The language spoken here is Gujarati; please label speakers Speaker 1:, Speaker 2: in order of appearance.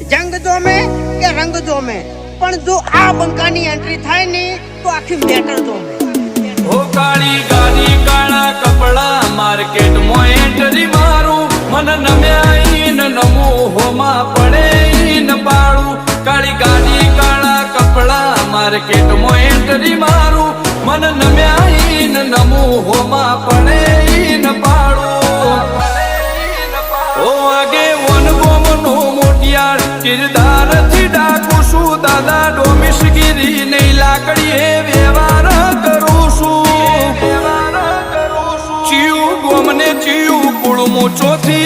Speaker 1: જંગ જોમે કે રંગ જોમે પણ જો આ બંકાની એન્ટ્રી થાય ને તો આખી મેટર જોમે
Speaker 2: ઓ કાળી ગાડી કાળા કપડા માર્કેટ માં એન્ટ્રી મારું મન નમ્યા ન નમો હોમાં પડે ન પાડું કાળી ગાડી કાળા કપડા માર્કેટ માં એન્ટ્રી મારું મન નમ્યા ન નમો હોમાં પડે ન પાડું ઓ આગે વન ગોમનો મોટિયાર કિરદાર થી ડાકું છું દાદા ડોમિશગીરી નહીં લાકડીએ વ્યવહાર કરું છું ચિયું ગોમને ચિયું કુળમું ચોથી